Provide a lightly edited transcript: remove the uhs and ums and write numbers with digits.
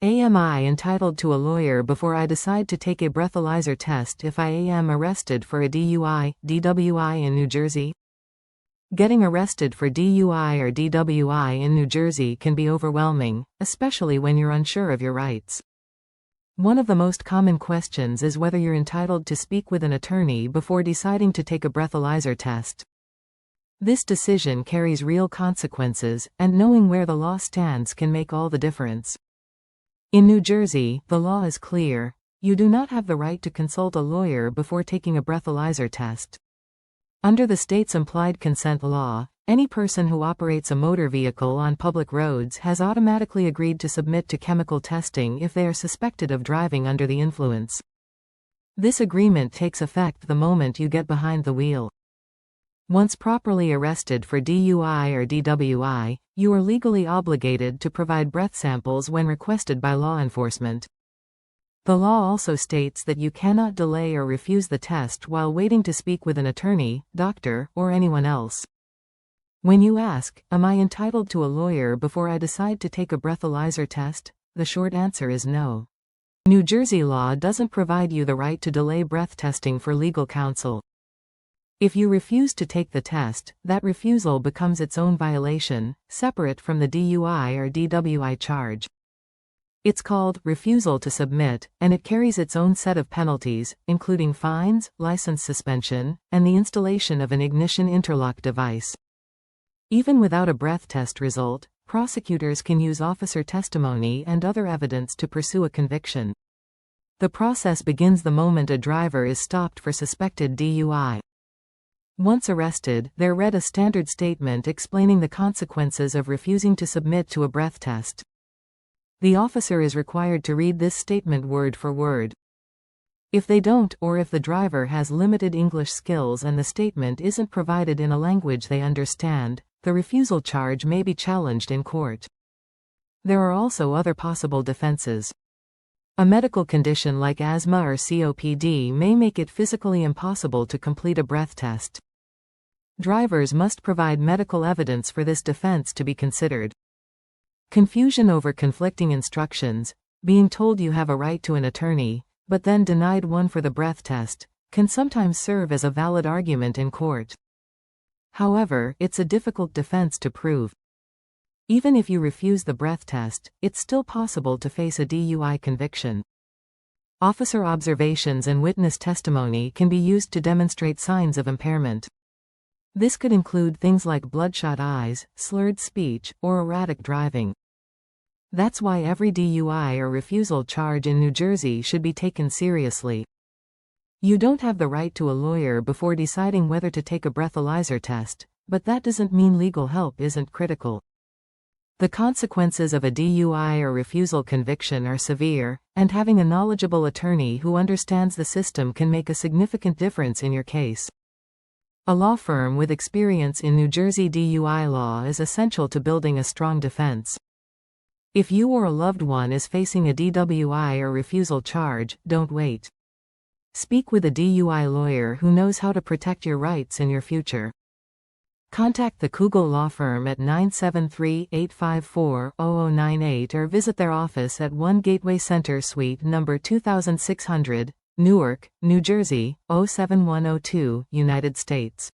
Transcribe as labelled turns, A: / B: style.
A: Am I entitled to a lawyer before I decide to take a breathalyzer test if I am arrested for a DUI, DWI in New Jersey? Getting arrested for DUI or DWI in New Jersey can be overwhelming, especially when you're unsure of your rights. One of the most common questions is whether you're entitled to speak with an attorney before deciding to take a breathalyzer test. This decision carries real consequences, and knowing where the law stands can make all the difference. In New Jersey, the law is clear. You do not have the right to consult a lawyer before taking a breathalyzer test. Under the state's implied consent law, any person who operates a motor vehicle on public roads has automatically agreed to submit to chemical testing if they are suspected of driving under the influence. This agreement takes effect the moment you get behind the wheel. Once properly arrested for DUI or DWI, you are legally obligated to provide breath samples when requested by law enforcement. The law also states that you cannot delay or refuse the test while waiting to speak with an attorney, doctor, or anyone else. When you ask, "Am I entitled to a lawyer before I decide to take a breathalyzer test?" the short answer is no. New Jersey law doesn't provide you the right to delay breath testing for legal counsel. If you refuse to take the test, that refusal becomes its own violation, separate from the DUI or DWI charge. It's called refusal to submit, and it carries its own set of penalties, including fines, license suspension, and the installation of an ignition interlock device. Even without a breath test result, prosecutors can use officer testimony and other evidence to pursue a conviction. The process begins the moment a driver is stopped for suspected DUI. Once arrested, they're read a standard statement explaining the consequences of refusing to submit to a breath test. The officer is required to read this statement word for word. If they don't, or if the driver has limited English skills and the statement isn't provided in a language they understand, the refusal charge may be challenged in court. There are also other possible defenses. A medical condition like asthma or COPD may make it physically impossible to complete a breath test. Drivers must provide medical evidence for this defense to be considered. Confusion over conflicting instructions, being told you have a right to an attorney, but then denied one for the breath test, can sometimes serve as a valid argument in court. However, it's a difficult defense to prove. Even if you refuse the breath test, it's still possible to face a DUI conviction. Officer observations and witness testimony can be used to demonstrate signs of impairment. This could include things like bloodshot eyes, slurred speech, or erratic driving. That's why every DUI or refusal charge in New Jersey should be taken seriously. You don't have the right to a lawyer before deciding whether to take a breathalyzer test, but that doesn't mean legal help isn't critical. The consequences of a DUI or refusal conviction are severe, and having a knowledgeable attorney who understands the system can make a significant difference in your case. A law firm with experience in New Jersey DUI law is essential to building a strong defense. If you or a loved one is facing a DWI or refusal charge, don't wait. Speak with a DUI lawyer who knows how to protect your rights in your future. Contact the Kugel law firm at 973-854-0098 or visit their office at 1 Gateway Center Suite number 2600, Newark, New Jersey, 07102, United States.